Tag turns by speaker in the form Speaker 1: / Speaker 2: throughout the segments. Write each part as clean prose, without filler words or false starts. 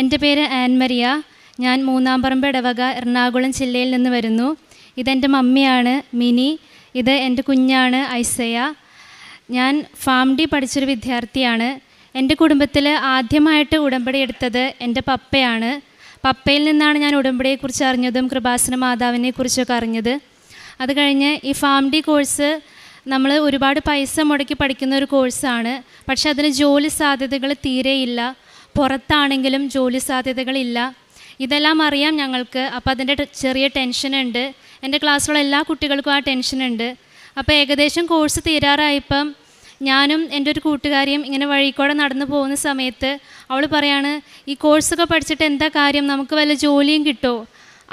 Speaker 1: എൻ്റെ പേര് ആൻമരിയ. ഞാൻ മൂന്നാംപറമ്പ് ഇടവക, എറണാകുളം ജില്ലയിൽ നിന്ന് വരുന്നു. ഇതെൻ്റെ മമ്മിയാണ് മിനി. ഇത് എൻ്റെ കുഞ്ഞാണ് ഐസയ. ഞാൻ ഫാം ഡി പഠിച്ചൊരു വിദ്യാർത്ഥിയാണ്. എൻ്റെ കുടുംബത്തിൽ ആദ്യമായിട്ട് ഉടമ്പടി എടുത്തത് എൻ്റെ പപ്പയാണ്. പപ്പയിൽ നിന്നാണ് ഞാൻ ഉടമ്പടിയെക്കുറിച്ച് അറിഞ്ഞതും കൃപാസന മാതാവിനെക്കുറിച്ചൊക്കെ അറിഞ്ഞത്. അത് കഴിഞ്ഞ് ഈ ഫാം ഡി കോഴ്സ് നമ്മൾ ഒരുപാട് പൈസ മുടക്കി പഠിക്കുന്ന ഒരു കോഴ്സാണ്. പക്ഷെ അതിന് ജോലി സാധ്യതകൾ തീരെയില്ല. പുറത്താണെങ്കിലും ജോലി സാധ്യതകളില്ല. ഇതെല്ലാം അറിയാം ഞങ്ങൾക്ക്. അപ്പോൾ അതിൻ്റെ ചെറിയ ടെൻഷനുണ്ട്. എൻ്റെ ക്ലാസ്സിലുള്ള എല്ലാ കുട്ടികൾക്കും ആ ടെൻഷനുണ്ട്. അപ്പോൾ ഏകദേശം കോഴ്സ് തീരാറായപ്പം ഞാനും എൻ്റെ ഒരു കൂട്ടുകാരിയും ഇങ്ങനെ വഴിക്കൂടെ നടന്നു പോകുന്ന സമയത്ത് അവൾ പറയാണ്, ഈ കോഴ്സൊക്കെ പഠിച്ചിട്ട് എന്താ കാര്യം, നമുക്ക് വല്ല ജോലിയും കിട്ടുമോ?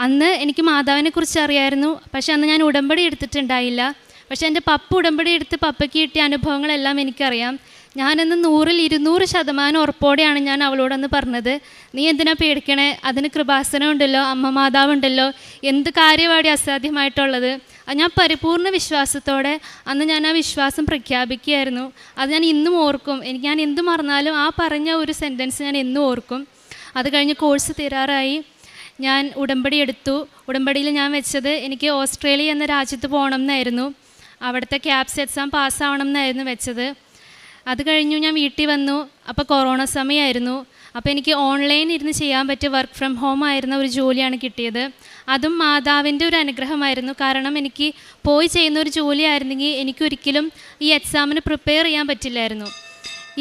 Speaker 1: അന്ന് എനിക്ക് മാതാവിനെക്കുറിച്ച് അറിയായിരുന്നു. പക്ഷെ അന്ന് ഞാൻ ഉടമ്പടി എടുത്തിട്ടുണ്ടായില്ല. പക്ഷെ എൻ്റെ പപ്പ ഉടമ്പടി എടുത്ത് പപ്പയ്ക്ക് കിട്ടിയ അനുഭവങ്ങളെല്ലാം എനിക്കറിയാം. ഞാനന്ന് 100% ഉറപ്പോടെയാണ് ഞാൻ അവളോടന്ന് പറഞ്ഞത്, നീ എന്തിനാ പേടിക്കണേ, അതിന് കൃപാസനം ഉണ്ടല്ലോ, അമ്മ മാതാവുണ്ടല്ലോ, എന്ത് കാര്യമാണ് അസാധ്യമായിട്ടുള്ളത്. അത് ഞാൻ പരിപൂർണ്ണ വിശ്വാസത്തോടെ അന്ന് ഞാൻ ആ വിശ്വാസം പ്രഖ്യാപിക്കുകയായിരുന്നു. അത് ഞാൻ ഇന്നും ഓർക്കും. ഞാൻ എന്ത് മറന്നാലും ആ പറഞ്ഞ ഒരു സെൻറ്റൻസ് ഞാൻ എന്നും ഓർക്കും. അത് കഴിഞ്ഞ് കോഴ്സ് തീരാറായി. ഞാൻ ഉടമ്പടി എടുത്തു. ഉടമ്പടിയിൽ ഞാൻ വെച്ചത് എനിക്ക് ഓസ്ട്രേലിയ എന്ന രാജ്യത്ത് പോകണം എന്നായിരുന്നു. അവിടുത്തെ ക്യാപ്സ് എക്സാം പാസ്സാവണം എന്നായിരുന്നു വെച്ചത്. അത് കഴിഞ്ഞു ഞാൻ വീട്ടിൽ വന്നു. അപ്പോൾ കൊറോണ സമയമായിരുന്നു. അപ്പോൾ എനിക്ക് ഓൺലൈൻ ഇരുന്ന് ചെയ്യാൻ പറ്റിയ വർക്ക് ഫ്രം ഹോം ആയിരുന്ന ഒരു ജോലിയാണ് കിട്ടിയത്. അതും മാതാവിൻ്റെ ഒരു അനുഗ്രഹമായിരുന്നു. കാരണം എനിക്ക് പോയി ചെയ്യുന്ന ഒരു ജോലി ആയിരുന്നെങ്കിൽ എനിക്കൊരിക്കലും ഈ എക്സാമിന് പ്രിപ്പയർ ചെയ്യാൻ പറ്റില്ലായിരുന്നു.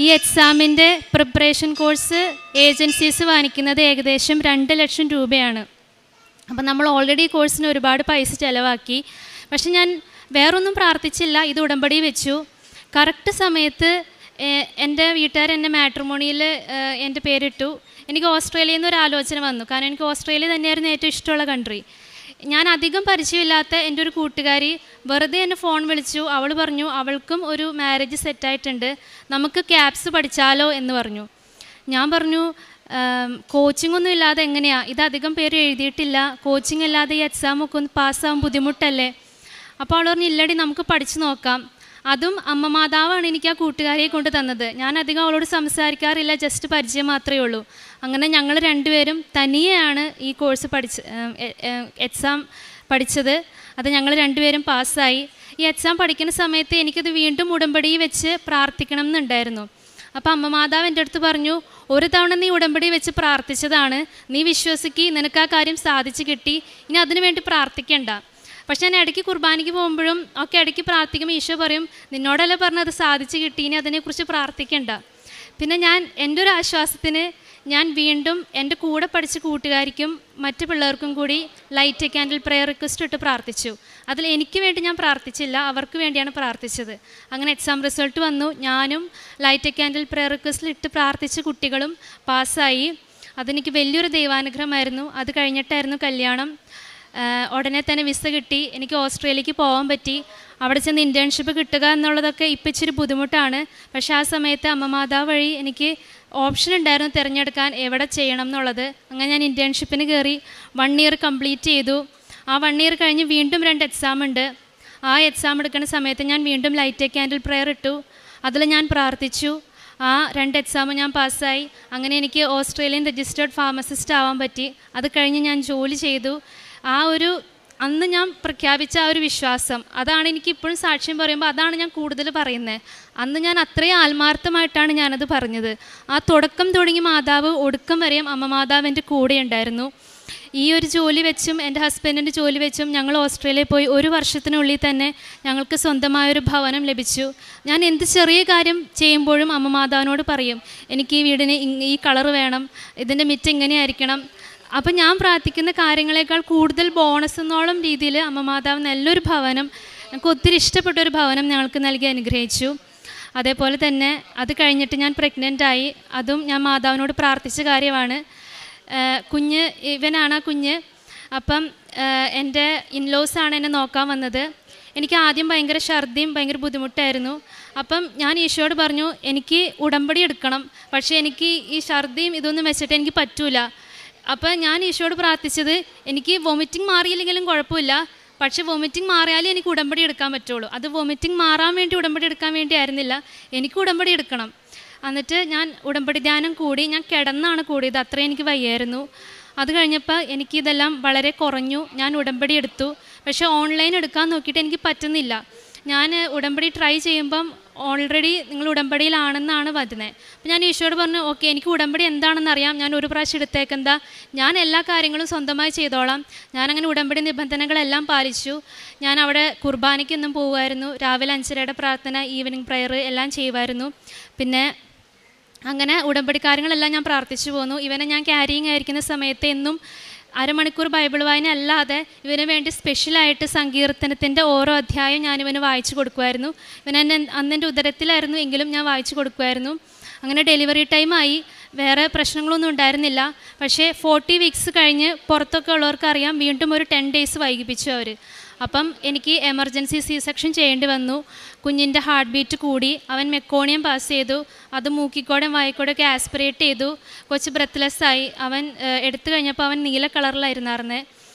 Speaker 1: ഈ എക്സാമിൻ്റെ പ്രിപ്പറേഷൻ കോഴ്സ് ഏജൻസീസ് വാങ്ങിക്കുന്നത് ഏകദേശം 2 ലക്ഷം രൂപയാണ്. അപ്പം നമ്മൾ ഓൾറെഡി ഈ കോഴ്സിന് ഒരുപാട് പൈസ ചിലവാക്കി. പക്ഷെ ഞാൻ വേറൊന്നും പ്രാർത്ഥിച്ചില്ല. ഇത് ഉടമ്പടി വെച്ചു. കറക്റ്റ് സമയത്ത് എൻ്റെ വീട്ടുകാർ എന്നെ മാട്രിമോണിയിൽ എൻ്റെ പേരിട്ടു. എനിക്ക് ഓസ്ട്രേലിയയിൽ നിന്ന് ഒരു ആലോചന വന്നു. കാരണം എനിക്ക് ഓസ്ട്രേലിയ തന്നെയായിരുന്നു ഏറ്റവും ഇഷ്ടമുള്ള കൺട്രി. ഞാൻ അധികം പരിചയമില്ലാത്ത എൻ്റെ ഒരു കൂട്ടുകാരി വെറുതെ എന്നെ ഫോൺ വിളിച്ചു. അവൾ പറഞ്ഞു അവൾക്കും ഒരു മാരേജ് സെറ്റായിട്ടുണ്ട്, നമുക്ക് ക്യാപ്സ് പഠിച്ചാലോ എന്ന് പറഞ്ഞു. ഞാൻ പറഞ്ഞു കോച്ചിങ് ഒന്നും ഇല്ലാതെ എങ്ങനെയാണ്, ഇതധികം പേര് എഴുതിയിട്ടില്ല, കോച്ചിങ് ഇല്ലാതെ ഈ എക്സാമൊക്കെ ഒന്ന് പാസ്സാവാൻ ബുദ്ധിമുട്ടല്ലേ. അപ്പോൾ അവൾ പറഞ്ഞു ഇല്ലടി നമുക്ക് പഠിച്ചു നോക്കാം. അതും അമ്മ മാതാവാണ് എനിക്ക് ആ കൂട്ടുകാരിയെ കൊണ്ട് തന്നത്. ഞാൻ അധികം അവളോട് സംസാരിക്കാറില്ല, ജസ്റ്റ് പരിചയം മാത്രമേ ഉള്ളൂ. അങ്ങനെ ഞങ്ങൾ രണ്ടുപേരും തനിയെയാണ് ഈ കോഴ്സ് എക്സാം പഠിച്ചത്. അത് ഞങ്ങൾ രണ്ടുപേരും പാസ്സായി. ഈ എക്സാം പഠിക്കുന്ന സമയത്ത് എനിക്കത് വീണ്ടും ഉടമ്പടി വെച്ച് പ്രാർത്ഥിക്കണം എന്നുണ്ടായിരുന്നു. അപ്പോൾ അമ്മ മാതാവ് എൻ്റെ അടുത്ത് പറഞ്ഞു, ഒരു തവണ നീ ഉടമ്പടി വെച്ച് പ്രാർത്ഥിച്ചതാണ്, നീ വിശ്വസിക്ക്, നിനക്ക് ആ കാര്യം സാധിച്ചു കിട്ടി, ഇനി അതിനു വേണ്ടി പ്രാർത്ഥിക്കണ്ട. പക്ഷെ ഞാൻ ഇടയ്ക്ക് കുർബാനയ്ക്ക് പോകുമ്പോഴും ഒക്കെ ഇടയ്ക്ക് പ്രാർത്ഥിക്കുമ്പോൾ ഈശോ പറയും, നിന്നോടല്ലേ പറഞ്ഞത് സാധിച്ചു കിട്ടി, ഇനി അതിനെക്കുറിച്ച് പ്രാർത്ഥിക്കണ്ട. പിന്നെ ഞാൻ എൻ്റെ ഒരു ആശ്വാസത്തിന് ഞാൻ വീണ്ടും എൻ്റെ കൂടെ പഠിച്ച കൂട്ടുകാരിക്കും മറ്റു പിള്ളേർക്കും കൂടി light A candle prayer request ഇട്ട് പ്രാർത്ഥിച്ചു. അതിൽ എനിക്ക് വേണ്ടി ഞാൻ പ്രാർത്ഥിച്ചില്ല, അവർക്ക് വേണ്ടിയാണ് പ്രാർത്ഥിച്ചത്. അങ്ങനെ എക്സാം റിസൾട്ട് വന്നു. ഞാനും ലൈറ്റ് എ ക്യാൻഡിൽ പ്രെയർ റിക്വസ്റ്റിൽ ഇട്ട് പ്രാർത്ഥിച്ച കുട്ടികളും പാസ്സായി. അതെനിക്ക് വലിയൊരു ദൈവാനുഗ്രഹമായിരുന്നു. അത് കഴിഞ്ഞിട്ടായിരുന്നു കല്യാണം. ഉടനെ തന്നെ വിസ കിട്ടി. എനിക്ക് ഓസ്ട്രേലിയക്ക് പോകാൻ പറ്റി. അവിടെ ചെന്ന് ഇൻറ്റേൺഷിപ്പ് കിട്ടുക എന്നുള്ളതൊക്കെ ഇപ്പം ഇച്ചിരി ബുദ്ധിമുട്ടാണ്. പക്ഷേ ആ സമയത്ത് അമ്മ മാതാവ് വഴി എനിക്ക് ഓപ്ഷൻ ഉണ്ടായിരുന്നു തിരഞ്ഞെടുക്കാൻ എവിടെ ചെയ്യണം എന്നുള്ളത്. അങ്ങനെ ഞാൻ ഇൻറ്റേൺഷിപ്പിന് കയറി 1 ഇയർ കംപ്ലീറ്റ് ചെയ്തു. ആ 1 ഇയർ കഴിഞ്ഞ് വീണ്ടും 2 എക്സാം ഉണ്ട്. ആ എക്സാം എടുക്കുന്ന സമയത്ത് ഞാൻ വീണ്ടും ലൈറ്റ് എ ക്യാൻഡിൽ പ്രെയർ ഇട്ടു. അതിൽ ഞാൻ പ്രാർത്ഥിച്ചു. ആ 2 എക്സാമും ഞാൻ പാസ്സായി. അങ്ങനെ എനിക്ക് ഓസ്ട്രേലിയൻ രജിസ്റ്റേർഡ് ഫാർമസിസ്റ്റ് ആവാൻ പറ്റി. അത് കഴിഞ്ഞ് ഞാൻ ജോലി ചെയ്തു. ആ ഒരു അന്ന് ഞാൻ പ്രഖ്യാപിച്ച ആ ഒരു വിശ്വാസം, അതാണ് എനിക്കിപ്പോഴും സാക്ഷ്യം പറയുമ്പോൾ അതാണ് ഞാൻ കൂടുതൽ പറയുന്നത്. അന്ന് ഞാൻ അത്രയും ആത്മാർത്ഥമായിട്ടാണ് ഞാനത് പറഞ്ഞത്. ആ തുടക്കം തുടങ്ങി മാതാവ് ഒടുക്കം വരെയും അമ്മ മാതാവ് എൻ്റെ കൂടെ ഉണ്ടായിരുന്നു. ഈ ഒരു ജോലി വെച്ചും എൻ്റെ ഹസ്ബൻഡിൻ്റെ ജോലി വെച്ചും ഞങ്ങൾ ഓസ്ട്രേലിയയിൽ പോയി 1 വർഷത്തിനുള്ളിൽ തന്നെ ഞങ്ങൾക്ക് സ്വന്തമായൊരു ഭവനം ലഭിച്ചു. ഞാൻ എന്ത് ചെറിയ കാര്യം ചെയ്യുമ്പോഴും അമ്മ മാതാവിനോട് പറയും, എനിക്ക് ഈ വീടിന് ഈ കളറ് വേണം, ഇതിൻ്റെ മിറ്റം ഇങ്ങനെയായിരിക്കണം. അപ്പം ഞാൻ പ്രാർത്ഥിക്കുന്ന കാര്യങ്ങളെക്കാൾ കൂടുതൽ ബോണസ് എന്നോളം രീതിയിൽ അമ്മ മാതാവ് നല്ലൊരു ഭവനം, ഞങ്ങൾക്ക് ഒത്തിരി ഇഷ്ടപ്പെട്ടൊരു ഭവനം ഞങ്ങൾക്ക് നൽകി അനുഗ്രഹിച്ചു. അതേപോലെ തന്നെ അത് കഴിഞ്ഞിട്ട് ഞാൻ പ്രഗ്നൻ്റായി. അതും ഞാൻ മാതാവിനോട് പ്രാർത്ഥിച്ച കാര്യമാണ്. കുഞ്ഞ് ഇവനാണ് ആ കുഞ്ഞ്. അപ്പം എൻ്റെ ഇൻലോസാണ് എന്നെ നോക്കാൻ വന്നത്. എനിക്ക് ആദ്യം ഭയങ്കര ഛർദിയും ഭയങ്കര ബുദ്ധിമുട്ടായിരുന്നു. അപ്പം ഞാൻ ഈശോയോട് പറഞ്ഞു, എനിക്ക് ഉടമ്പടി എടുക്കണം, പക്ഷേ എനിക്ക് ഈ ഛർദിയും ഇതൊന്നും വെച്ചിട്ട് എനിക്ക് പറ്റൂല. അപ്പോൾ ഞാൻ ഈശോയോട് പ്രാർത്ഥിച്ചത്, എനിക്ക് വൊമിറ്റിംഗ് മാറിയില്ലെങ്കിലും കുഴപ്പമില്ല, പക്ഷേ വൊമിറ്റിംഗ് മാറിയാലേ എനിക്ക് ഉടമ്പടി എടുക്കാൻ പറ്റുള്ളൂ. അത് വൊമിറ്റിംഗ് മാറാൻ വേണ്ടി ഉടമ്പടി എടുക്കാൻ വേണ്ടി ആയിരുന്നില്ല, എനിക്ക് ഉടമ്പടി എടുക്കണം. എന്നിട്ട് ഞാൻ ഉടമ്പടി ധ്യാനം കൂടി. ഞാൻ കിടന്നാണ് കൂടിയത്, അത്രയും എനിക്ക് വയ്യായിരുന്നു. അത് കഴിഞ്ഞപ്പോൾ എനിക്കിതെല്ലാം വളരെ കുറഞ്ഞു. ഞാൻ ഉടമ്പടി എടുത്തു. പക്ഷേ ഓൺലൈൻ എടുക്കാൻ നോക്കിയിട്ട് എനിക്ക് പറ്റുന്നില്ല. ഞാൻ ഉടമ്പടി ട്രൈ ചെയ്യുമ്പം ഓൾറെഡി നിങ്ങൾ ഉടമ്പടിയിലാണെന്നാണ് വരുന്നത്. അപ്പോൾ ഞാൻ ഈശോയോട് പറഞ്ഞു, ഓക്കെ, എനിക്ക് ഉടമ്പടി എന്താണെന്ന് അറിയാം, ഞാൻ ഒരു പ്രാവശ്യം എടുത്തേക്കെന്താ, ഞാൻ എല്ലാ കാര്യങ്ങളും സ്വന്തമായി ചെയ്തോളാം. ഞാനങ്ങനെ ഉടമ്പടി നിബന്ധനകളെല്ലാം പാലിച്ചു. ഞാൻ അവിടെ കുർബാനയ്ക്ക് എന്നും പോകുമായിരുന്നു. രാവിലെ 5:30 പ്രാർത്ഥന, ഈവനിങ് പ്രയർ എല്ലാം ചെയ്യുമായിരുന്നു. പിന്നെ അങ്ങനെ ഉടമ്പടി കാര്യങ്ങളെല്ലാം ഞാൻ പ്രാർത്ഥിച്ചു പോന്നു. ഇവനെ ഞാൻ ക്യാരിയിങ് ആയിരിക്കുന്ന സമയത്ത് എന്നും അരമണിക്കൂർ ബൈബിൾ വായന അല്ലാതെ ഇവന് വേണ്ടി സ്പെഷ്യലായിട്ട് സങ്കീർത്തനത്തിൻ്റെ ഓരോ അധ്യായം ഞാനിവന് വായിച്ചു കൊടുക്കുമായിരുന്നു. അന്നെൻ്റെ ഉദരത്തിലായിരുന്നു എങ്കിലും ഞാൻ വായിച്ചു കൊടുക്കുമായിരുന്നു. അങ്ങനെ ഡെലിവറി ടൈമായി. വേറെ പ്രശ്നങ്ങളൊന്നും ഉണ്ടായിരുന്നില്ല. പക്ഷേ 40 വീക്സ് കഴിഞ്ഞ് പുറത്തൊക്കെ ഉള്ളവർക്കറിയാം, വീണ്ടും ഒരു 10 ഡേയ്സ് വൈകിപ്പിച്ചു അവർ. അപ്പം എനിക്ക് എമർജൻസി C-സെക്ഷൻ ചെയ്യേണ്ടി വന്നു. കുഞ്ഞിൻ്റെ ഹാർട്ട് ബീറ്റ് കൂടി. അവൻ മെക്കോണിയം പാസ് ചെയ്തു. അത് മൂക്കിക്കോടെ വായിക്കോടെ ഒക്കെ ആസ്പിറേറ്റ് ചെയ്തു. കൊച്ച് ബ്രെത്ത്ലെസ്സായി. അവൻ എടുത്തു കഴിഞ്ഞപ്പോൾ അവൻ നീല കളറിലായിരുന്നായിരുന്നേ.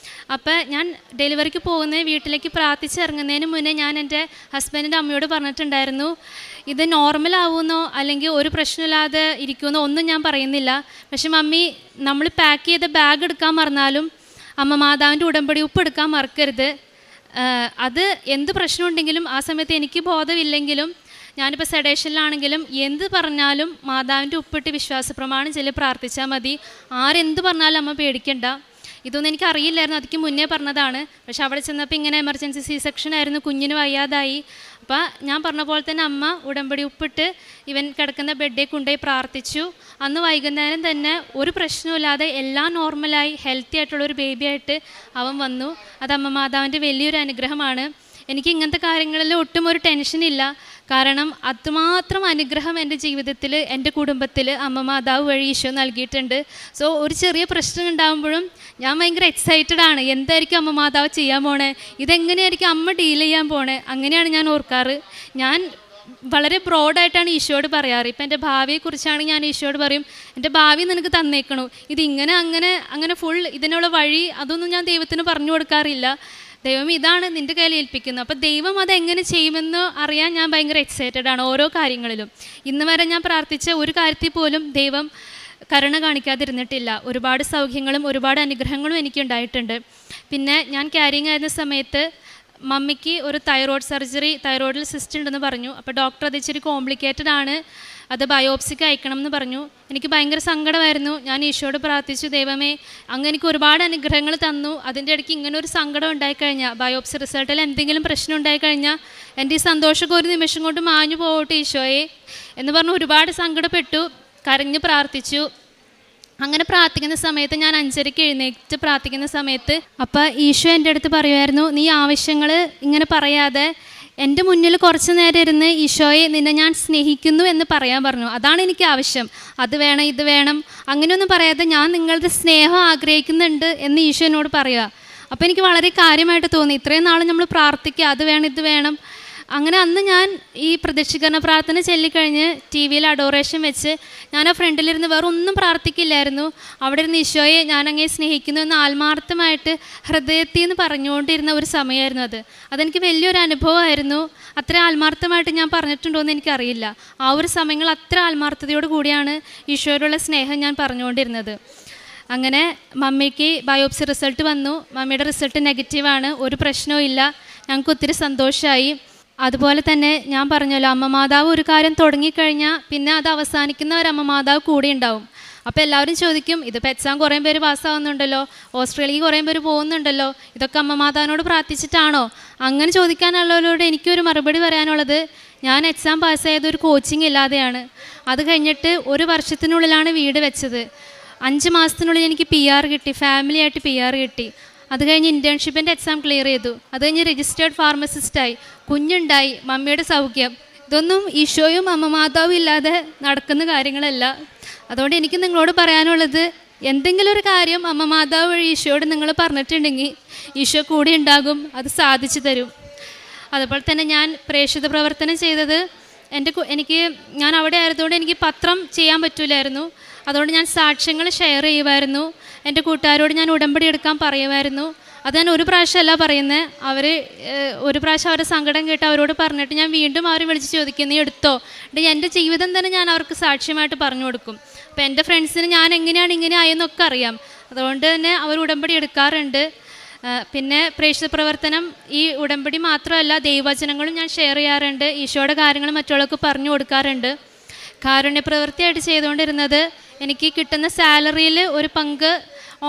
Speaker 1: അപ്പോൾ ഞാൻ ഡെലിവറിക്ക് പോകുന്ന വീട്ടിലേക്ക് പ്രാർത്ഥിച്ചിറങ്ങുന്നതിന് മുന്നേ ഞാൻ എൻ്റെ ഹസ്ബൻഡിൻ്റെ അമ്മയോട് പറഞ്ഞിട്ടുണ്ടായിരുന്നു, ഇത് നോർമലാവുമെന്നോ അല്ലെങ്കിൽ ഒരു പ്രശ്നമില്ലാതെ ഇരിക്കുമെന്നോ ഒന്നും ഞാൻ പറയുന്നില്ല. പക്ഷെ മമ്മി, നമ്മൾ പാക്ക് ചെയ്ത ബാഗ് എടുക്കാൻ മറന്നാലും അമ്മ മാതാവിൻ്റെ ഉടമ്പടി ഉപ്പ് എടുക്കാൻ മറക്കരുത്. അത് എന്ത് പ്രശ്നമുണ്ടെങ്കിലും ആ സമയത്ത് എനിക്ക് ബോധമില്ലെങ്കിലും ഞാനിപ്പോൾ സെഡേഷനിലാണെങ്കിലും എന്ത് പറഞ്ഞാലും മാതാവിൻ്റെ ഉപ്പിട്ട് വിശ്വാസ പ്രമാണം ചൊല്ലി പ്രാർത്ഥിച്ചാൽ മതി. ആരെന്ത് പറഞ്ഞാലും അമ്മ പേടിക്കണ്ട. ഇതൊന്നും എനിക്ക് അറിയില്ലായിരുന്നു, അതിക്ക് മുന്നേ പറഞ്ഞതാണ്. പക്ഷെ അവിടെ ചെന്നപ്പോൾ ഇങ്ങനെ എമർജൻസി C-സെക്ഷൻ ആയിരുന്നു, കുഞ്ഞിന് വയ്യാതായി. അപ്പോൾ ഞാൻ പറഞ്ഞ പോലെ തന്നെ അമ്മ ഉടമ്പടി ഉപ്പിട്ട് ഇവൻ കിടക്കുന്ന ബെഡിൽ കൊണ്ടുപോയി പ്രാർത്ഥിച്ചു. അന്ന് വൈകുന്നേരം തന്നെ ഒരു പ്രശ്നമില്ലാതെ എല്ലാം നോർമലായി ഹെൽത്തി ആയിട്ടുള്ളൊരു ബേബിയായിട്ട് അവൻ വന്നു. അത് അമ്മ മാതാവിൻ്റെ വലിയൊരു അനുഗ്രഹമാണ്. എനിക്ക് ഇങ്ങനത്തെ കാര്യങ്ങളിൽ ഒട്ടും ഒരു ടെൻഷനില്ല. കാരണം അതുമാത്രം അനുഗ്രഹം എൻ്റെ ജീവിതത്തിൽ, എൻ്റെ കുടുംബത്തിൽ അമ്മ മാതാവ് വഴി ഈശോ നൽകിയിട്ടുണ്ട്. സോ ഒരു ചെറിയ പ്രശ്നം ഉണ്ടാകുമ്പോഴും ഞാൻ ഭയങ്കര എക്സൈറ്റഡ് ആണ്. എന്തായിരിക്കും അമ്മ മാതാവ് ചെയ്യാൻ പോണേ, ഇതെങ്ങനെയായിരിക്കും അമ്മ ഡീൽ ചെയ്യാൻ പോണേ, അങ്ങനെയാണ് ഞാൻ ഓർക്കാറ്. ഞാൻ വളരെ ബ്രോഡായിട്ടാണ് ഈശോയോട് പറയാറ്. ഇപ്പം എൻ്റെ ഭാവിയെക്കുറിച്ചാണെങ്കിൽ ഞാൻ ഈശോയോട് പറയും, എൻ്റെ ഭാവി നിനക്ക് തന്നേക്കണു, ഇതിങ്ങനെ അങ്ങനെ ഫുൾ ഇതിനുള്ള വഴി അതൊന്നും ഞാൻ ദൈവത്തിന് പറഞ്ഞു കൊടുക്കാറില്ല. ദൈവം ഇതാണ് നിൻ്റെ കയ്യിൽ ഏൽപ്പിക്കുന്നത്. അപ്പോൾ ദൈവം അതെങ്ങനെ ചെയ്യുമെന്ന് അറിയാൻ ഞാൻ ഭയങ്കര എക്സൈറ്റഡ് ആണ് ഓരോ കാര്യങ്ങളിലും. ഇന്ന് വരെ ഞാൻ പ്രാർത്ഥിച്ച ഒരു കാര്യത്തിൽ പോലും ദൈവം കരുണ കാണിക്കാതിരുന്നിട്ടില്ല. ഒരുപാട് സൗഖ്യങ്ങളും ഒരുപാട് അനുഗ്രഹങ്ങളും എനിക്കുണ്ടായിട്ടുണ്ട്. പിന്നെ ഞാൻ ക്യാരിങ് ആയിരുന്ന സമയത്ത് മമ്മിക്ക് ഒരു തൈറോയ്ഡ് സർജറി, തൈറോയ്ഡിൽ സിസ്റ്റ് ഉണ്ടെന്ന് പറഞ്ഞു. അപ്പോൾ ഡോക്ടർ അത് ഇച്ചിരി കോംപ്ലിക്കേറ്റഡ് ആണ്, അത് ബയോപ്സിക്ക് അയക്കണം എന്ന് പറഞ്ഞു. എനിക്ക് ഭയങ്കര സങ്കടമായിരുന്നു. ഞാൻ ഈശോയോട് പ്രാർത്ഥിച്ചു, ദൈവമേ അങ്ങ് എനിക്ക് ഒരുപാട് അനുഗ്രഹങ്ങൾ തന്നു, അതിൻ്റെ ഇടയ്ക്ക് ഇങ്ങനെ ഒരു സങ്കടം ഉണ്ടായിക്കഴിഞ്ഞാൽ, ബയോപ്സി റിസൾട്ടിൽ എന്തെങ്കിലും പ്രശ്നം ഉണ്ടായിക്കഴിഞ്ഞാൽ എൻ്റെ ഈ സന്തോഷമൊക്കെ ഒരു നിമിഷം കൊണ്ട് മാഞ്ഞു പോകട്ടെ ഈശോയെ എന്ന് പറഞ്ഞ് ഒരുപാട് സങ്കടപ്പെട്ടു, കരഞ്ഞ് പ്രാർത്ഥിച്ചു. അങ്ങനെ പ്രാർത്ഥിക്കുന്ന സമയത്ത് ഞാൻ 5:30 എഴുന്നേറ്റ് പ്രാർത്ഥിക്കുന്ന സമയത്ത് അപ്പം ഈശോ എൻ്റെ അടുത്ത് പറയുമായിരുന്നു, നീ ആവശ്യങ്ങൾ ഇങ്ങനെ പറയാതെ എൻ്റെ മുന്നിൽ കുറച്ച് നേരം ഇരുന്ന് ഈശോയെ നിന്നെ ഞാൻ സ്നേഹിക്കുന്നു എന്ന് പറയാൻ പറഞ്ഞു. അതാണ് എനിക്ക് ആവശ്യം. അത് വേണം ഇത് വേണം അങ്ങനെയൊന്നും പറയാതെ ഞാൻ നിങ്ങളുടെ സ്നേഹം ആഗ്രഹിക്കുന്നുണ്ട് എന്ന് ഈശോ എന്നോട് പറയുക. അപ്പോൾ എനിക്ക് വളരെ കാര്യമായിട്ട് തോന്നി. ഇത്രയും നാൾ നമ്മൾ പ്രാർത്ഥിക്കുക, അത് വേണം ഇത് വേണം. അങ്ങനെ അന്ന് ഞാൻ ഈ പ്രദക്ഷികരണ പ്രാർത്ഥന ചൊല്ലിക്കഴിഞ്ഞ് TV-യിൽ അഡോറേഷൻ വെച്ച് ഞാൻ ആ ഫ്രണ്ടിലിരുന്ന് വേറെ ഒന്നും പ്രാർത്ഥിക്കില്ലായിരുന്നു. അവിടെ ഇരുന്ന് ഈശോയെ ഞാനങ്ങനെ സ്നേഹിക്കുന്നു എന്ന് ആത്മാർത്ഥമായിട്ട് ഹൃദയത്തിൽ നിന്ന് പറഞ്ഞുകൊണ്ടിരുന്ന ഒരു സമയമായിരുന്നു അത്. അതെനിക്ക് വലിയൊരു അനുഭവമായിരുന്നു. അത്ര ആത്മാർത്ഥമായിട്ട് ഞാൻ പറഞ്ഞിട്ടുണ്ടോ എന്ന് എനിക്കറിയില്ല. ആ ഒരു സമയങ്ങൾ അത്ര ആത്മാർത്ഥതയോട് കൂടിയാണ് ഈശോയോടുള്ള സ്നേഹം ഞാൻ പറഞ്ഞുകൊണ്ടിരുന്നത്. അങ്ങനെ മമ്മിക്ക് ബയോപ്സി റിസൾട്ട് വന്നു. മമ്മിയുടെ റിസൾട്ട് നെഗറ്റീവാണ്, ഒരു പ്രശ്നവും ഇല്ല. ഞങ്ങൾക്ക് ഒത്തിരി സന്തോഷമായി. അതുപോലെ തന്നെ ഞാൻ പറഞ്ഞല്ലോ, അമ്മ മാതാവ് ഒരു കാര്യം തുടങ്ങിക്കഴിഞ്ഞാൽ പിന്നെ അത് അവസാനിക്കുന്നവർ അമ്മ മാതാവ് കൂടെ ഉണ്ടാവും. അപ്പോൾ എല്ലാവരും ചോദിക്കും, ഇതിപ്പോൾ എക്സാം കുറേ പേര് പാസ്സാവുന്നുണ്ടല്ലോ, ഓസ്ട്രേലിയക്ക് കുറേ പേര് പോകുന്നുണ്ടല്ലോ, ഇതൊക്കെ അമ്മ മാതാവിനോട് പ്രാർത്ഥിച്ചിട്ടാണോ? അങ്ങനെ ചോദിക്കാനുള്ളവരോട് എനിക്കൊരു മറുപടി പറയാനുള്ളത്, ഞാൻ എക്സാം പാസ്സായത് ഒരു കോച്ചിങ് ഇല്ലാതെയാണ്. അത് കഴിഞ്ഞിട്ട് 1 വർഷത്തിനുള്ളിലാണ് വീട് വെച്ചത്. 5 മാസത്തിനുള്ളിൽ എനിക്ക് PR കിട്ടി, ഫാമിലി ആയിട്ട് PR കിട്ടി. അത് കഴിഞ്ഞ് ഇൻറ്റേൺഷിപ്പിൻ്റെ എക്സാം ക്ലിയർ ചെയ്തു. അത് കഴിഞ്ഞ് രജിസ്റ്റേർഡ് ഫാർമസിസ്റ്റായി, കുഞ്ഞുണ്ടായി, മമ്മിയുടെ സൗഖ്യം. ഇതൊന്നും ഈശോയും അമ്മ മാതാവും ഇല്ലാതെ നടക്കുന്ന കാര്യങ്ങളല്ല. അതുകൊണ്ട് എനിക്ക് നിങ്ങളോട് പറയാനുള്ളത്, എന്തെങ്കിലും ഒരു കാര്യം അമ്മ മാതാവ് വഴി ഈശോയോട് നിങ്ങൾ പറഞ്ഞിട്ടുണ്ടെങ്കിൽ ഈശോ കൂടെ ഉണ്ടാകും, അത് സാധിച്ചു തരും. അതുപോലെ തന്നെ ഞാൻ പ്രേക്ഷിത പ്രവർത്തനം ചെയ്തത് ഞാൻ അവിടെ ആയതുകൊണ്ട് എനിക്ക് പത്രം ചെയ്യാൻ പറ്റില്ലായിരുന്നു. അതുകൊണ്ട് ഞാൻ സാക്ഷ്യങ്ങൾ ഷെയർ ചെയ്യുമായിരുന്നു. എൻ്റെ കൂട്ടുകാരോട് ഞാൻ ഉടമ്പടി എടുക്കാൻ പറയുമായിരുന്നു. അത് ഞാൻ ഒരു പ്രാവശ്യമല്ല പറയുന്നത്. അവർ ഒരു പ്രാവശ്യം അവരുടെ സങ്കടം കേട്ട് അവരോട് പറഞ്ഞിട്ട് ഞാൻ വീണ്ടും അവരെ വിളിച്ച് ചോദിക്കും, നീ എടുത്തോ? എന്നിട്ട് എൻ്റെ ജീവിതം തന്നെ ഞാൻ അവർക്ക് സാക്ഷ്യമായിട്ട് പറഞ്ഞു കൊടുക്കും. അപ്പോൾ എൻ്റെ ഫ്രണ്ട്സിന് ഞാൻ എങ്ങനെയാണ് ഇങ്ങനെ ആയെന്നൊക്കെ അറിയാം. അതുകൊണ്ട് തന്നെ അവർ ഉടമ്പടി എടുക്കാറുണ്ട്. പിന്നെ പ്രേക്ഷിത പ്രവർത്തനം ഈ ഉടമ്പടി മാത്രമല്ല, ദൈവവചനങ്ങളും ഞാൻ ഷെയർ ചെയ്യാറുണ്ട്. ഈശോയുടെ കാര്യങ്ങൾ മറ്റുള്ളവർക്ക് പറഞ്ഞു കൊടുക്കാറുണ്ട്. കാരുണ്യ പ്രവൃത്തിയായിട്ട് ചെയ്തുകൊണ്ടിരുന്നത് എനിക്ക് കിട്ടുന്ന സാലറിയിൽ ഒരു പങ്ക്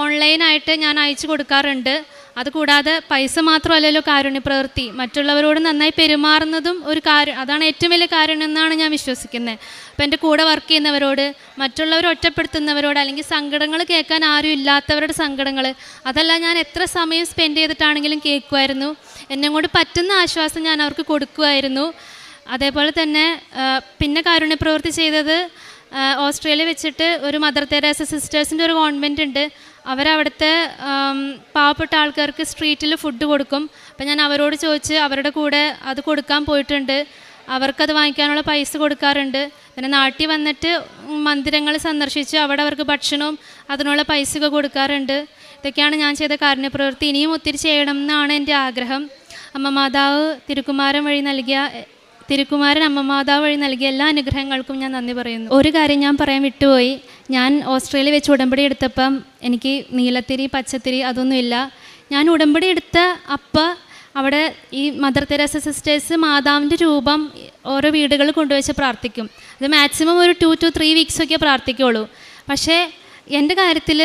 Speaker 1: ഓൺലൈനായിട്ട് ഞാൻ അയച്ചു കൊടുക്കാറുണ്ട്. അതുകൂടാതെ പൈസ മാത്രമല്ലല്ലോ കാരുണ്യ പ്രവൃത്തി, മറ്റുള്ളവരോട് നന്നായി പെരുമാറുന്നതും ഒരു അതാണ് ഏറ്റവും വലിയ കാര്യം എന്നാണ് ഞാൻ വിശ്വസിക്കുന്നത്. അപ്പോൾ എൻ്റെ കൂടെ വർക്ക് ചെയ്യുന്നവരോട്, മറ്റുള്ളവർ ഒറ്റപ്പെടുത്തുന്നവരോട്, അല്ലെങ്കിൽ സങ്കടങ്ങൾ കേൾക്കാൻ ആരും ഇല്ലാത്തവരുടെ സങ്കടങ്ങൾ, അതെല്ലാം ഞാൻ എത്ര സമയം സ്പെൻഡ് ചെയ്തിട്ടാണെങ്കിലും കേൾക്കുമായിരുന്നു. എന്നെ കൊണ്ട് പറ്റുന്ന ആശ്വാസം ഞാൻ അവർക്ക് കൊടുക്കുമായിരുന്നു. അതേപോലെ തന്നെ പിന്നെ കാരുണ്യ പ്രവൃത്തി ചെയ്തത് ഓസ്ട്രേലിയ വെച്ചിട്ട് ഒരു മദർ തെരേസ സിസ്റ്റേഴ്സിൻ്റെ ഒരു കോൺവെൻ്റ് ഉണ്ട്. അവരവിടുത്തെ പാവപ്പെട്ട ആൾക്കാർക്ക് സ്ട്രീറ്റിൽ ഫുഡ് കൊടുക്കും. അപ്പം ഞാൻ അവരോട് ചോദിച്ച് അവരുടെ കൂടെ അത് കൊടുക്കാൻ പോയിട്ടുണ്ട്. അവർക്കത് വാങ്ങിക്കാനുള്ള പൈസ കൊടുക്കാറുണ്ട്. പിന്നെ നാട്ടിൽ വന്നിട്ട് മന്ദിരങ്ങൾ സന്ദർശിച്ച് അവിടെ അവർക്ക് ഭക്ഷണവും അതിനുള്ള പൈസയൊക്കെ കൊടുക്കാറുണ്ട്. ഇതൊക്കെയാണ് ഞാൻ ചെയ്ത കാരുണ്യ പ്രവൃത്തി. ഇനിയും ഒത്തിരി ചെയ്യണം എന്നാണ് എൻ്റെ ആഗ്രഹം. അമ്മ മാതാവ് തിരുക്കുമാരൻ അമ്മ മാതാവ് വഴി നൽകിയ എല്ലാ അനുഗ്രഹങ്ങൾക്കും ഞാൻ നന്ദി പറയുന്നു. ഒരു കാര്യം ഞാൻ പറയാൻ വിട്ടുപോയി. ഞാൻ ഓസ്ട്രേലിയ വെച്ച് ഉടമ്പടി എടുത്തപ്പം എനിക്ക് നീലത്തിരി പച്ചത്തിരി അതൊന്നുമില്ല. ഞാൻ ഉടമ്പടി എടുത്ത അവിടെ ഈ മദർ തെരേസ സിസ്റ്റേഴ്സ് മാതാവിൻ്റെ രൂപം ഓരോ വീടുകളിൽ കൊണ്ടുവച്ച് പ്രാർത്ഥിക്കും. അത് മാക്സിമം ഒരു 2 to 3 വീക്സൊക്കെ പ്രാർത്ഥിക്കുള്ളൂ. പക്ഷേ എൻ്റെ കാര്യത്തിൽ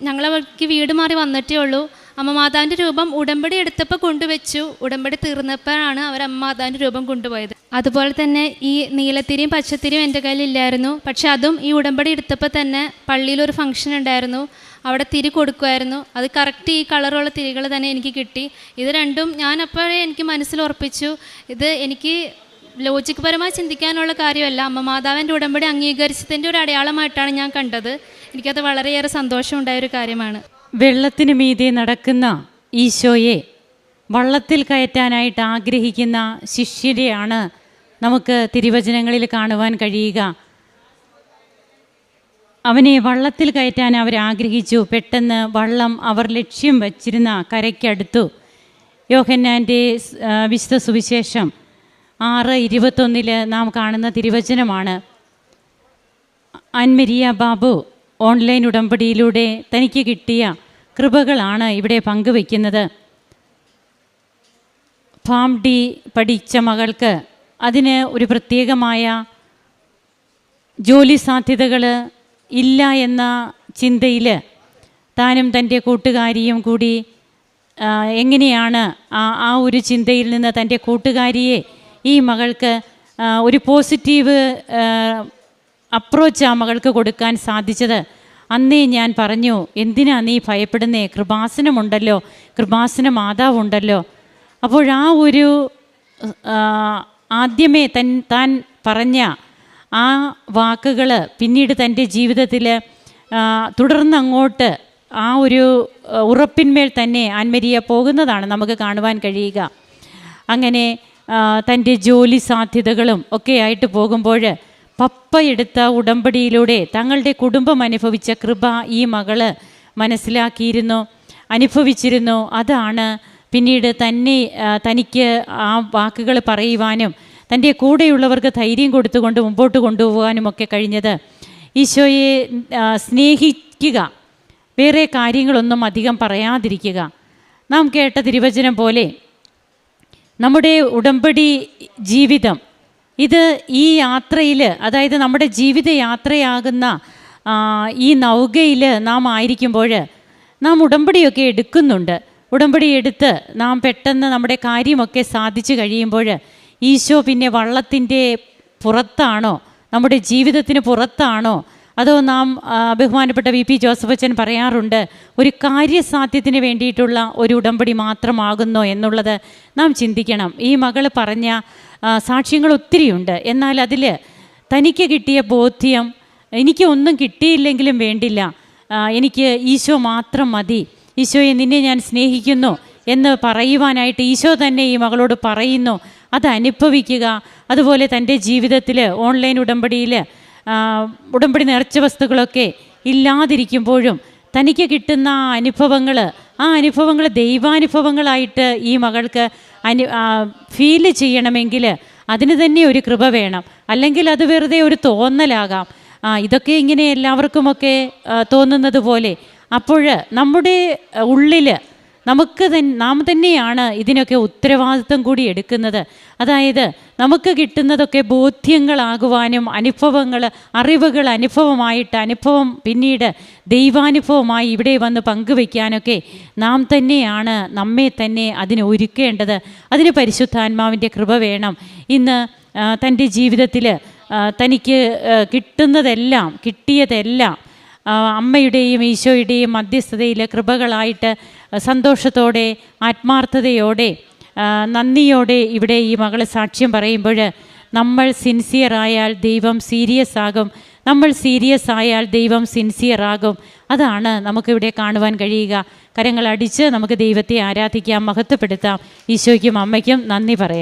Speaker 1: ഞങ്ങളവർക്ക് വീട് മാറി വന്നിട്ടേ ഉള്ളൂ. അമ്മ മാതാവിൻ്റെ രൂപം ഉടമ്പടി എടുത്തപ്പോൾ കൊണ്ടുവച്ചു. ഉടമ്പടി തീർന്നപ്പോഴാണ് അവർ അമ്മ മാതാവിൻ്റെ രൂപം കൊണ്ടുപോയത്. അതുപോലെ തന്നെ ഈ നീലത്തിരിയും പച്ചത്തിരിയും എൻ്റെ കയ്യിലില്ലായിരുന്നു. പക്ഷെ അതും ഈ ഉടമ്പടി എടുത്തപ്പോൾ തന്നെ പള്ളിയിലൊരു ഫംഗ്ഷൻ ഉണ്ടായിരുന്നു. അവിടെ തിരി കൊടുക്കുമായിരുന്നു. അത് കറക്റ്റ് ഈ കളറുള്ള തിരികൾ തന്നെ എനിക്ക് കിട്ടി. ഇത് രണ്ടും ഞാൻ അപ്പോഴേ എനിക്ക് മനസ്സിൽ ഉറപ്പിച്ചു, ഇത് എനിക്ക് ലോജിക് പരമായി ചിന്തിക്കാനുള്ള കാര്യമല്ല, അമ്മ മാതാവിൻ്റെ ഉടമ്പടി അംഗീകരിച്ചതിൻ്റെ ഒരു അടയാളമായിട്ടാണ് ഞാൻ കണ്ടത്. എനിക്കത് വളരെയേറെ സന്തോഷമുണ്ടായൊരു കാര്യമാണ്.
Speaker 2: വെള്ളത്തിന് മീതെ നടക്കുന്ന ഈശോയെ വള്ളത്തിൽ കയറ്റാനായിട്ട് ആഗ്രഹിക്കുന്ന ശിഷ്യരെയാണ് നമുക്ക് തിരുവചനങ്ങളിൽ കാണുവാൻ കഴിയുക. അവനെ വള്ളത്തിൽ കയറ്റാൻ അവരാഗ്രഹിച്ചു. പെട്ടെന്ന് വള്ളം അവർ ലക്ഷ്യം വച്ചിരുന്ന കരയ്ക്കടുത്തു. യോഹന്നാൻ്റെ വിശുദ്ധ സുവിശേഷം 6:21 നാം കാണുന്ന തിരുവചനമാണ്. ആൻമരിയ ബാബു ഓൺലൈൻ ഉടമ്പടിയിലൂടെ തനിക്ക് കിട്ടിയ കൃപകളാണ് ഇവിടെ പങ്കുവയ്ക്കുന്നത്. ഫാം ഡി പഠിച്ച മകൾക്ക് അതിന് ഒരു പ്രത്യേകമായ ജോലി സാധ്യതകൾ ഇല്ല എന്ന ചിന്തയിൽ താനും തൻ്റെ കൂട്ടുകാരിയും കൂടി എങ്ങനെയാണ് ആ ഒരു ചിന്തയിൽ നിന്ന് തൻ്റെ കൂട്ടുകാരിയെ ഈ മകൾക്ക് ഒരു പോസിറ്റീവ് അപ്രോച്ച് ആ മകൾക്ക് കൊടുക്കാൻ സാധിച്ചത്. അന്നേ ഞാൻ പറഞ്ഞു, എന്തിനാ നീ ഭയപ്പെടുന്നേ, കൃപാസനമുണ്ടല്ലോ, കൃപാസന മാതാവുണ്ടല്ലോ. അപ്പോൾ ആ ഒരു ആദ്യമേ താൻ പറഞ്ഞ ആ വാക്കുകൾ പിന്നീട് തൻ്റെ ജീവിതത്തിൽ തുടർന്നങ്ങോട്ട് ആ ഒരു ഉറപ്പിന്മേൽ തന്നെ ആൻമരിയ പോകുന്നതാണ് നമുക്ക് കാണുവാൻ കഴിയുക. അങ്ങനെ തൻ്റെ ജോലി സാധ്യതകളും ഒക്കെ ആയിട്ട് പോകുമ്പോൾ പപ്പ എടുത്ത ഉടമ്പടിയിലൂടെ തങ്ങളുടെ കുടുംബം അനുഭവിച്ച കൃപ ഈ മകള് മനസ്സിലാക്കിയിരുന്നു, അനുഭവിച്ചിരുന്നു. അതാണ് പിന്നീട് തനിക്ക് ആ വാക്കുകൾ പറയുവാനും തൻ്റെ കൂടെയുള്ളവർക്ക് ധൈര്യം കൊടുത്തുകൊണ്ട് മുമ്പോട്ട് കൊണ്ടുപോകാനുമൊക്കെ കഴിഞ്ഞത്. ഈശോയെ സ്നേഹിക്കുക, വേറെ കാര്യങ്ങളൊന്നും അധികം പറയാതിരിക്കുക. നാം കേട്ട തിരുവചനം പോലെ നമ്മുടെ ഉടമ്പടി ജീവിതം ഇത് ഈ യാത്രയിൽ, അതായത് നമ്മുടെ ജീവിത യാത്രയാകുന്ന ഈ നൗകയിൽ നാം ആയിരിക്കുമ്പോൾ നാം ഉടമ്പടിയൊക്കെ എടുക്കുന്നുണ്ട്. ഉടമ്പടി എടുത്ത് നാം പെട്ടെന്ന് നമ്മുടെ കാര്യമൊക്കെ സാധിച്ചു കഴിയുമ്പോൾ ഈശോ പിന്നെ വള്ളത്തിൻ്റെ പുറത്താണോ, നമ്മുടെ ജീവിതത്തിന് പുറത്താണോ, അതോ നാം ബഹുമാനപ്പെട്ട VP ജോസഫ് അച്ഛൻ പറയാറുണ്ട്, ഒരു കാര്യസാധ്യത്തിന് വേണ്ടിയിട്ടുള്ള ഒരു ഉടമ്പടി മാത്രമാകുന്നോ എന്നുള്ളത് നാം ചിന്തിക്കണം. ഈ മകൾ പറഞ്ഞ സാക്ഷ്യങ്ങൾ ഒത്തിരിയുണ്ട്. എന്നാൽ അതിൽ തനിക്ക് കിട്ടിയ ബോധ്യം, എനിക്ക് ഒന്നും കിട്ടിയില്ലെങ്കിലും വേണ്ടില്ല, എനിക്ക് ഈശോ മാത്രം മതി, ഈശോയെ നിന്നെ ഞാൻ സ്നേഹിക്കുന്നു എന്ന് പറയുവാനായിട്ട് ഈശോ തന്നെ ഈ മകളോട് പറയുന്നു. അത് അനുഭവിക്കുക. അതുപോലെ തൻ്റെ ജീവിതത്തിൽ ഓൺലൈൻ ഉടമ്പടിയിൽ ഉടമ്പടി നേർച്ച വസ്തുക്കളൊക്കെ ഇല്ലാതിരിക്കുമ്പോഴും തനിക്ക് കിട്ടുന്ന അനുഭവങ്ങൾ, ആ ആ അനുഭവങ്ങൾ ദൈവാനുഭവങ്ങളായിട്ട് ഈ മകൾക്ക് ഫീൽ ചെയ്യണമെങ്കിൽ അതിന് തന്നെ ഒരു കൃപ വേണം. അല്ലെങ്കിൽ അത് വെറുതെ ഒരു തോന്നലാകാം. ഇതൊക്കെ ഇങ്ങനെ എല്ലാവർക്കുമൊക്കെ തോന്നുന്നത് പോലെ. അപ്പോൾ നമ്മുടെ ഉള്ളിൽ നാം തന്നെയാണ് ഇതിനൊക്കെ ഉത്തരവാദിത്വം കൂടി എടുക്കുന്നത്. അതായത് നമുക്ക് കിട്ടുന്നതൊക്കെ ബോധ്യങ്ങളാകുവാനും അറിവുകൾ അനുഭവമായിട്ട് അനുഭവം പിന്നീട് ദൈവാനുഭവമായി ഇവിടെ വന്ന് പങ്കുവയ്ക്കാനൊക്കെ നാം തന്നെയാണ് നമ്മെ തന്നെ അതിന് ഒരുക്കേണ്ടത്. അതിന് പരിശുദ്ധാത്മാവിൻ്റെ കൃപ വേണം. ഇന്ന് തൻ്റെ ജീവിതത്തിൽ തനിക്ക് കിട്ടിയതെല്ലാം അമ്മയുടെയും ഈശോയുടെയും മധ്യസ്ഥതയിൽ കൃപകളായിട്ട് സന്തോഷത്തോടെ ആത്മാർത്ഥതയോടെ നന്ദിയോടെ ഇവിടെ ഈ മകൾ സാക്ഷ്യം പറയുമ്പോൾ നമ്മൾ സിൻസിയറായാൽ ദൈവം സീരിയസ് ആകും, നമ്മൾ സീരിയസ് ആയാൽ ദൈവം സിൻസിയറാകും. അതാണ് നമുക്കിവിടെ കാണുവാൻ കഴിയുക. കരങ്ങളടിച്ച് നമുക്ക് ദൈവത്തെ ആരാധിക്കാം, മഹത്വപ്പെടുത്താം. ഈശോയ്ക്കും അമ്മയ്ക്കും നന്ദി പറയാം.